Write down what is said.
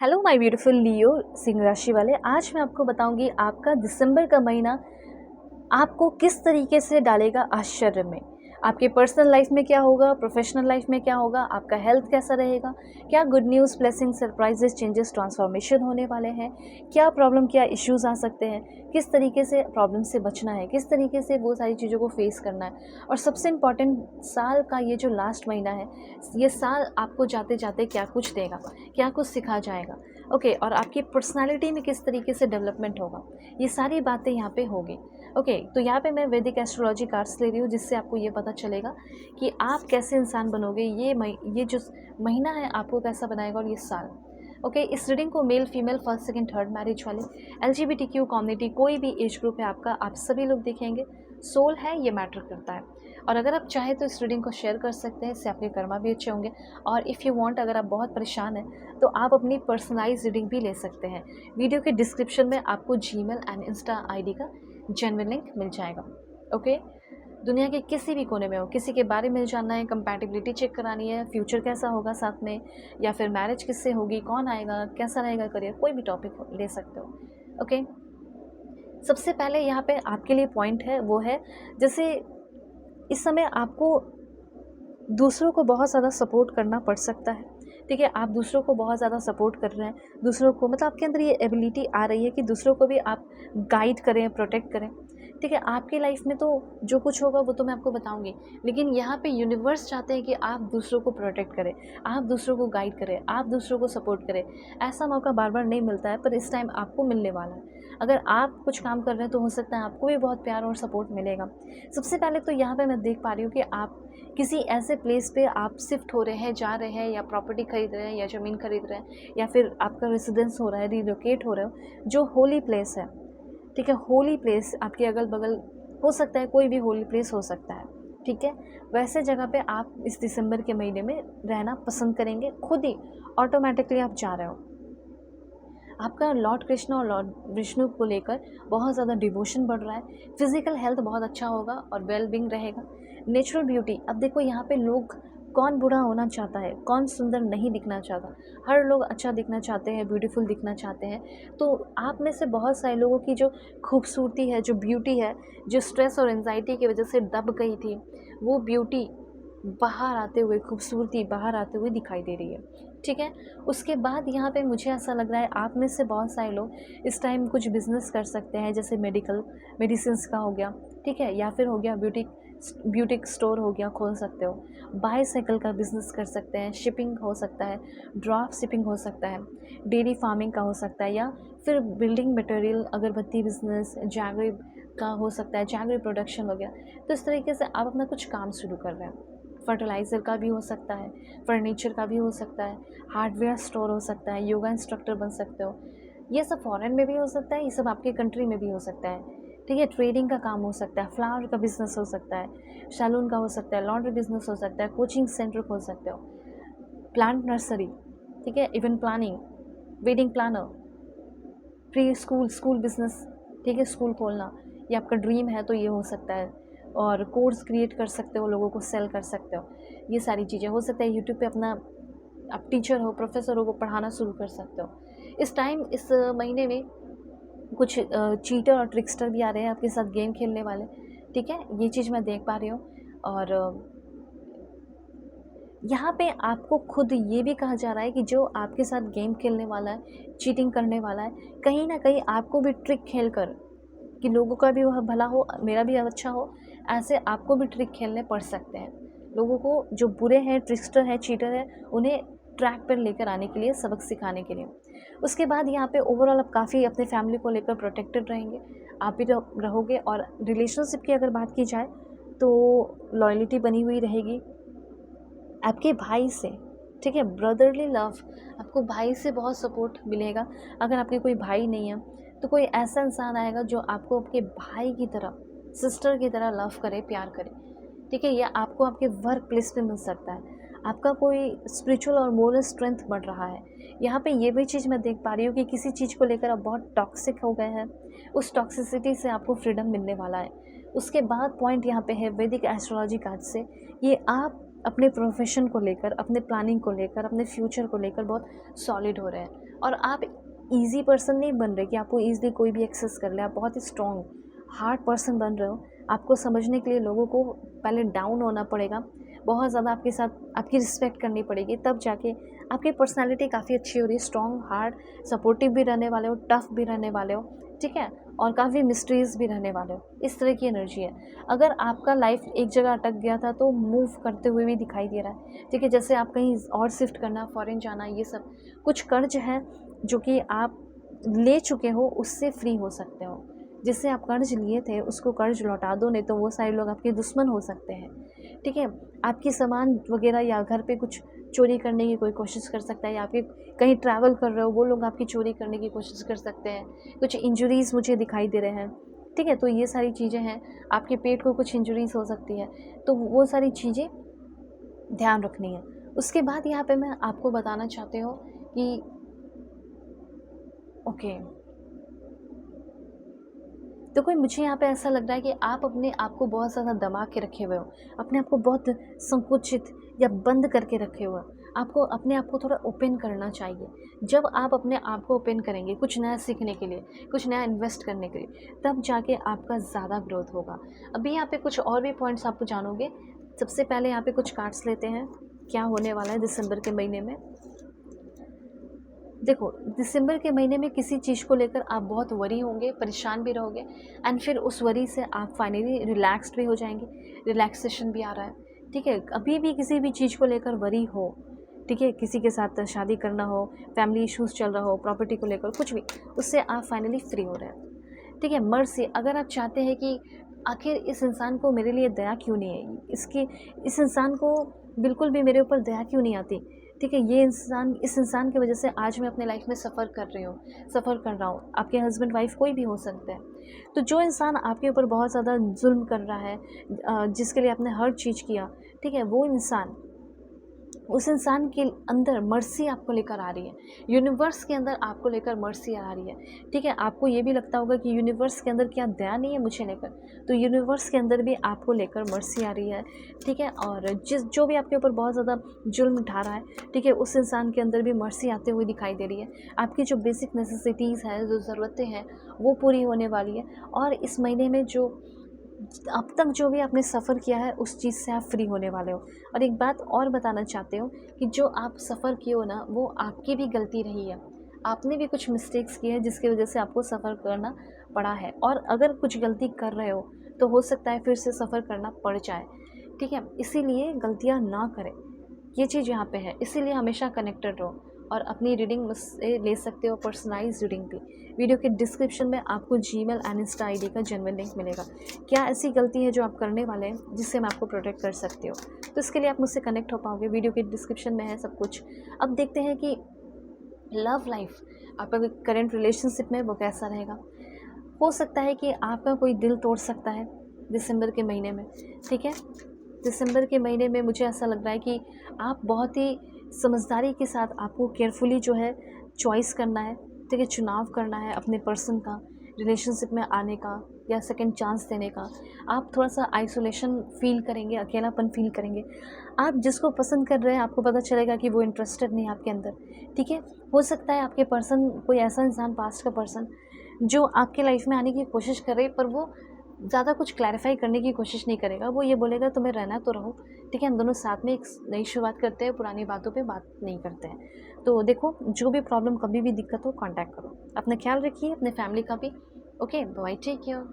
Hello my beautiful लियो सिंह राशि वाले। आज मैं आपको बताऊंगी आपका दिसंबर का महीना आपको किस तरीके से डालेगा आश्चर्य में। आपके पर्सनल लाइफ में क्या होगा, प्रोफेशनल लाइफ में क्या होगा, आपका हेल्थ कैसा रहेगा, क्या good news, blessing, surprises, changes, transformation होने वाले हैं, क्या प्रॉब्लम, क्या इश्यूज आ सकते हैं, किस तरीके से प्रॉब्लम से बचना है, किस तरीके से वो सारी चीज़ों को फेस करना है। और सबसे इम्पॉर्टेंट, साल का ये जो लास्ट महीना है, ये साल आपको जाते जाते क्या कुछ देगा, क्या कुछ सिखा जाएगा। ओके, और आपकी पर्सनालिटी में किस तरीके से डेवलपमेंट होगा, ये सारी बातें यहाँ पे होगी। ओके, तो यहाँ पे मैं वैदिक एस्ट्रोलॉजी कार्ड्स ले रही हूँ, जिससे आपको ये पता चलेगा कि आप कैसे इंसान बनोगे। ये जो महीना है आपको कैसा बनाएगा, और ये साल। ओके, इस रीडिंग को male, female, first, second, third marriage वाले, LGBTQ कम्युनिटी, कोई भी एज ग्रुप है आपका, आप सभी लोग देखेंगे। सोल है, ये मैटर करता है। और अगर आप चाहें तो इस रीडिंग को शेयर कर सकते हैं, इससे आपके कर्मा भी अच्छे होंगे। और इफ़ यू वांट, अगर आप बहुत परेशान हैं तो आप अपनी पर्सनलाइज रीडिंग भी ले सकते हैं। वीडियो के डिस्क्रिप्शन में आपको जीमेल एंड इंस्टा आईडी का जेन्युइन लिंक मिल जाएगा। ओके, दुनिया के किसी भी कोने में हो, किसी के बारे में जानना है, कंपैटिबिलिटी चेक करानी है, फ्यूचर कैसा होगा साथ में, या फिर मैरिज किससे होगी, कौन आएगा, कैसा रहेगा करियर, कोई भी टॉपिक ले सकते हो। ओके, सबसे पहले यहाँ पे आपके लिए पॉइंट है, वो है जैसे इस समय आपको दूसरों को बहुत ज़्यादा सपोर्ट करना पड़ सकता है। ठीक है, आप दूसरों को बहुत ज़्यादा सपोर्ट कर रहे हैं, दूसरों को मतलब आपके अंदर ये एबिलिटी आ रही है कि दूसरों को भी आप गाइड करें, प्रोटेक्ट करें। ठीक है, आपकी लाइफ में तो जो कुछ होगा वो तो मैं आपको बताऊंगी, लेकिन यहाँ पे यूनिवर्स चाहते हैं कि आप दूसरों को प्रोटेक्ट करें, आप दूसरों को गाइड करें, आप दूसरों को सपोर्ट करें। ऐसा मौका बार बार नहीं मिलता है, पर इस टाइम आपको मिलने वाला है। अगर आप कुछ काम कर रहे हैं तो हो सकता है आपको भी बहुत प्यार और सपोर्ट मिलेगा। सबसे पहले तो यहाँ पे मैं देख पा रही हूँ कि आप किसी ऐसे प्लेस पे आप शिफ्ट हो रहे हैं, जा रहे हैं, या प्रॉपर्टी खरीद रहे हैं, या ज़मीन खरीद रहे हैं, या फिर आपका रेसिडेंस हो रहा है, रिलोकेट हो रहे हो, जो होली प्लेस है। ठीक है, होली प्लेस आपके अगल बगल हो सकता है, कोई भी होली प्लेस हो सकता है। ठीक है, वैसे जगह पे आप इस दिसंबर के महीने में रहना पसंद करेंगे, खुद ही ऑटोमेटिकली आप जा रहे हो। आपका लॉर्ड कृष्ण और लॉर्ड विष्णु को लेकर बहुत ज़्यादा डिवोशन बढ़ रहा है। फिजिकल हेल्थ बहुत अच्छा होगा और वेल बींग रहेगा। नेचुरल ब्यूटी, अब देखो यहाँ पे लोग, कौन बूढ़ा होना चाहता है, कौन सुंदर नहीं दिखना चाहता, हर लोग अच्छा दिखना चाहते हैं, ब्यूटीफुल दिखना चाहते हैं। तो आप में से बहुत सारे लोगों की जो खूबसूरती है, जो ब्यूटी है, जो स्ट्रेस और एंजाइटी की वजह से दब गई थी, वो ब्यूटी बाहर आते हुए, खूबसूरती बाहर आते हुए दिखाई दे रही है। ठीक है, उसके बाद यहाँ पे मुझे ऐसा लग रहा है आप में से बहुत सारे लोग इस टाइम कुछ बिजनेस कर सकते हैं, जैसे मेडिसिन्स का हो गया। ठीक है, या फिर हो गया ब्यूटिक स्टोर हो गया, खोल सकते हो। बाईसाइकिल का बिजनेस कर सकते हैं, शिपिंग हो सकता है, ड्राफ्ट शिपिंग हो सकता है, डेयरी फार्मिंग का हो सकता है, या फिर बिल्डिंग मटेरियल, अगरबत्ती बिजनेस, जैगरी का हो सकता है, जैगरी प्रोडक्शन वगैरह। तो इस तरीके से आप अपना कुछ काम शुरू कर रहे हैं। फर्टिलाइज़र का भी हो सकता है, फर्नीचर का भी हो सकता है, हार्डवेयर स्टोर हो सकता है, योगा इंस्ट्रक्टर बन सकते हो। ये सब फॉरेन में भी हो सकता है, ये सब आपके कंट्री में भी हो सकता है। ठीक है, ट्रेडिंग का काम हो सकता है, फ्लावर का बिजनेस हो सकता है, सैलून का हो सकता है, लॉन्ड्री बिजनेस हो सकता है, कोचिंग सेंटर खोल सकते हो, प्लांट नर्सरी। ठीक है, event planning, wedding planner, preschool business. ठीक है, स्कूल खोलना, ये आपका ड्रीम है तो ये हो सकता है। और कोर्स क्रिएट कर सकते हो, लोगों को सेल कर सकते हो, ये सारी चीज़ें हो सकता है। यूट्यूब पे अपना, आप टीचर हो, प्रोफेसर हो, वो पढ़ाना शुरू कर सकते हो। इस टाइम, इस महीने में कुछ चीटर और ट्रिक्स्टर भी आ रहे हैं आपके साथ गेम खेलने वाले। ठीक है, ये चीज़ मैं देख पा रही हूँ। और यहाँ पे आपको खुद ये भी कहा जा रहा है कि जो आपके साथ गेम खेलने वाला है, चीटिंग करने वाला है, कहीं ना कहीं आपको भी ट्रिक खेल कर, कि लोगों का भी वह भला हो, मेरा भी अच्छा हो, ऐसे आपको भी ट्रिक खेलने पड़ सकते हैं। लोगों को, जो बुरे हैं, ट्रिक्स्टर है, चीटर है, उन्हें ट्रैक पर लेकर आने के लिए, सबक सिखाने के लिए। उसके बाद यहाँ पे ओवरऑल आप काफ़ी अपने फैमिली को लेकर प्रोटेक्टेड रहेंगे, आप भी रहोगे। और रिलेशनशिप की अगर बात की जाए तो लॉयल्टी बनी हुई रहेगी आपके भाई से। ठीक है, ब्रदरली लव, आपको भाई से बहुत सपोर्ट मिलेगा। अगर आपके कोई भाई नहीं है तो कोई ऐसा इंसान आएगा जो आपको आपके भाई की तरह, सिस्टर की तरह लव करे, प्यार करे। ठीक है, या आपको आपके वर्क प्लेस पे मिल सकता है। आपका कोई स्पिरिचुअल और मोरल स्ट्रेंथ बढ़ रहा है। यहाँ पे ये भी चीज़ मैं देख पा रही हूँ कि किसी चीज़ को लेकर आप बहुत टॉक्सिक हो गए हैं, उस टॉक्सिसिटी से आपको फ्रीडम मिलने वाला है। उसके बाद पॉइंट यहाँ पे है वैदिक एस्ट्रोलॉजी कार्ड से, ये आप अपने प्रोफेशन को लेकर, अपने प्लानिंग को लेकर, अपने फ्यूचर को लेकर बहुत सॉलिड हो रहे हैं। और आप ईज़ी पर्सन नहीं बन रहे कि आपको ईज़िली कोई भी एक्सेस कर ले। आप बहुत ही स्ट्रॉन्ग हार्ड पर्सन बन रहे हो। आपको समझने के लिए लोगों को पहले डाउन होना पड़ेगा, बहुत ज़्यादा आपके साथ आपकी रिस्पेक्ट करनी पड़ेगी, तब जाके आपकी पर्सनैलिटी काफ़ी अच्छी हो रही है। स्ट्रॉन्ग, हार्ड, सपोर्टिव भी रहने वाले हो, टफ भी रहने वाले हो, ठीक है, और काफ़ी मिस्ट्रीज भी रहने वाले हो। इस तरह की एनर्जी है। अगर आपका लाइफ एक जगह अटक गया था तो मूव करते हुए भी दिखाई दे रहा है, ठीक है, जैसे आप कहीं और शिफ्ट करना, फॉरेन जाना, ये सब कुछ कर्ज है जो कि आप ले चुके हो, उससे फ्री हो सकते हो। जिससे आप कर्ज लिए थे उसको कर्ज लौटा दो, नहीं तो वो सारे लोग आपके दुश्मन हो सकते हैं, ठीक है। आपकी सामान वगैरह या घर पे कुछ चोरी करने की कोई कोशिश कर सकता है, या आपके कहीं ट्रैवल कर रहे हो वो लोग आपकी चोरी करने की कोशिश कर सकते हैं। कुछ इंजरीज़ मुझे दिखाई दे रहे हैं, ठीक है, तो ये सारी चीज़ें हैं। आपके पेट को कुछ इंजरीज़ हो सकती है, तो वो सारी चीज़ें ध्यान रखनी है। उसके बाद यहाँ पे मैं आपको बताना चाहती हूँ कि ओके, तो कोई मुझे यहाँ पे ऐसा लग रहा है कि आप अपने आप को बहुत ज़्यादा दबा के रखे हुए हो, अपने आप को बहुत संकुचित या बंद करके रखे हुए हो। आपको अपने आप को थोड़ा ओपन करना चाहिए। जब आप अपने आप को ओपन करेंगे कुछ नया सीखने के लिए, कुछ नया इन्वेस्ट करने के लिए, तब जाके आपका ज़्यादा ग्रोथ होगा। अभी यहाँ पे कुछ और भी पॉइंट्स आप जानोगे। सबसे पहले यहाँ पे कुछ कार्ड्स लेते हैं, क्या होने वाला है दिसंबर के महीने में। देखो, दिसंबर के महीने में किसी चीज़ को लेकर आप बहुत वरी होंगे, परेशान भी रहोगे, एंड फिर उस वरी से आप फाइनली रिलैक्स्ड भी हो जाएंगे। रिलैक्सेशन भी आ रहा है, ठीक है। अभी भी किसी भी चीज़ को लेकर वरी हो, ठीक है, किसी के साथ शादी करना हो, फैमिली इश्यूज़ चल रहा हो, प्रॉपर्टी को लेकर कुछ भी, उससे आप फाइनली फ्री हो रहे हैं, ठीक है। मर्सी, अगर आप चाहते हैं कि आखिर इस इंसान को मेरे लिए दया क्यों नहीं है, इस इंसान को बिल्कुल भी मेरे ऊपर दया क्यों नहीं आती, ठीक है, इस इंसान की वजह से आज मैं अपने लाइफ में सफ़र कर रहा हूँ। आपके हस्बैंड वाइफ कोई भी हो सकता है। तो जो इंसान आपके ऊपर बहुत ज़्यादा जुल्म कर रहा है, जिसके लिए आपने हर चीज़ किया, ठीक है, वो इंसान, उस इंसान के अंदर मर्सी आपको लेकर आ रही है। यूनिवर्स के अंदर आपको लेकर मर्सी आ रही है, ठीक है। आपको ये भी लगता होगा कि यूनिवर्स के अंदर क्या दया नहीं है मुझे लेकर, तो यूनिवर्स के अंदर भी आपको लेकर मर्सी आ रही है, ठीक है। और जो भी आपके ऊपर बहुत ज़्यादा जुल्म उठा रहा है, ठीक है, उस इंसान के अंदर भी मर्सी आते हुए दिखाई दे रही है। आपकी जो बेसिक नेसेसिटीज़ हैं, जो ज़रूरतें हैं, वो पूरी होने वाली है। और इस महीने में जो अब तक जो भी आपने सफ़र किया है उस चीज़ से आप फ्री होने वाले हो। और एक बात और बताना चाहते हो कि जो आप सफ़र किए हो ना, वो आपकी भी गलती रही है। आपने भी कुछ मिस्टेक्स किए हैं जिसकी वजह से आपको सफ़र करना पड़ा है, और अगर कुछ गलती कर रहे हो तो हो सकता है फिर से सफ़र करना पड़ जाए, ठीक है। इसीलिए गलतियाँ ना करें, ये चीज़ यहाँ पे है। इसीलिए हमेशा कनेक्टेड रहो, और अपनी रीडिंग मुझसे ले सकते हो, पर्सनलाइज रीडिंग भी। वीडियो के डिस्क्रिप्शन में आपको जीमेल एंड इंस्टा आईडी का जेन्युइन लिंक मिलेगा। क्या ऐसी गलती है जो आप करने वाले हैं जिससे मैं आपको प्रोटेक्ट कर सकती हूँ, तो इसके लिए आप मुझसे कनेक्ट हो पाओगे। वीडियो के डिस्क्रिप्शन में है सब कुछ। अब देखते हैं कि लव लाइफ, आपका करेंट रिलेशनशिप में वो कैसा रहेगा। हो सकता है कि आपका कोई दिल तोड़ सकता है दिसंबर के महीने में, ठीक है। दिसंबर के महीने में मुझे ऐसा लग रहा है कि आप बहुत ही समझदारी के साथ, आपको केयरफुली जो है चॉइस करना है, ठीक है, चुनाव करना है अपने पर्सन का, रिलेशनशिप में आने का या सेकंड चांस देने का। आप थोड़ा सा आइसोलेशन फील करेंगे, अकेलापन फील करेंगे। आप जिसको पसंद कर रहे हैं आपको पता चलेगा कि वो इंटरेस्टेड नहीं है आपके अंदर, ठीक है। हो सकता है आपके पर्सन, कोई ऐसा इंसान, पास्ट का पर्सन, जो आपके लाइफ में आने की कोशिश कर रही है, पर वो ज़्यादा कुछ क्लैरिफाई करने की कोशिश नहीं करेगा। वो ये बोलेगा तुम्हें रहना तो रहो, ठीक है, हम दोनों साथ में एक नई शुरुआत करते हैं, पुरानी बातों पे बात नहीं करते हैं। तो देखो, जो भी प्रॉब्लम, कभी भी दिक्कत हो, कांटेक्ट करो। अपना ख्याल रखिए, अपने फैमिली का भी। Okay, bye, take care.